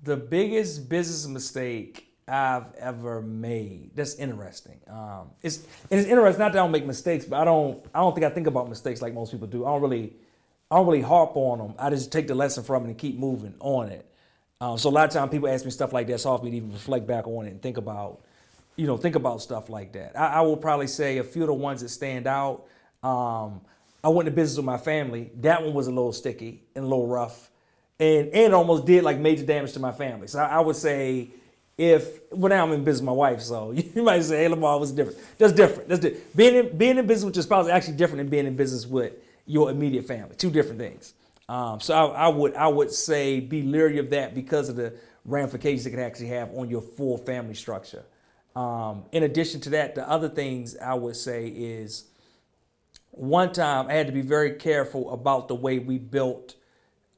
The biggest business mistake I've ever made. That's interesting. It's interesting. Not that I don't make mistakes, but I don't think I think about mistakes like most people do. I don't really harp on them. I just take the lesson from it and keep moving on it. So a lot of times people ask me stuff like that. It's hard for me to even reflect back on it and think about stuff like that. I will probably say a few of the ones that stand out. I went to business with my family. That one was a little sticky and a little rough, and it almost did like major damage to my family. So I would say now I'm in business with my wife, so you might say, hey, Lamar, what's different? That's different. Being in business with your spouse is actually different than being in business with your immediate family. Two different things. So I would say be leery of that because of the ramifications it can actually have on your full family structure. In addition to that, the other things I would say is one time I had to be very careful about the way we built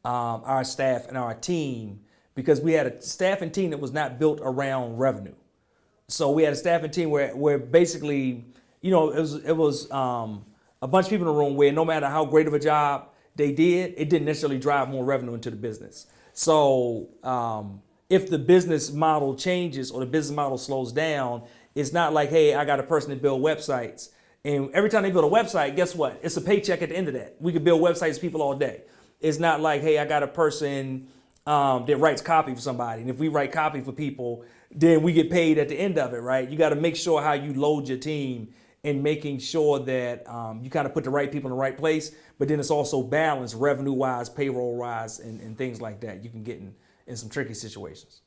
our staff and our team because we had a staff and team that was not built around revenue. So we had a staff and team where basically, it was a bunch of people in the room where no matter how great of a job they did, it didn't necessarily drive more revenue into the business. So if the business model changes or the business model slows down, it's not like, hey, I got a person to build websites. And every time they build a website, guess what? It's a paycheck at the end of that. We could build websites for people all day. It's not like, hey, I got a person that writes copy for somebody. And if we write copy for people, then we get paid at the end of it, right? You got to make sure how you load your team and making sure that you kind of put the right people in the right place. But then it's also balanced revenue-wise, payroll-wise, and things like that. You can get in some tricky situations.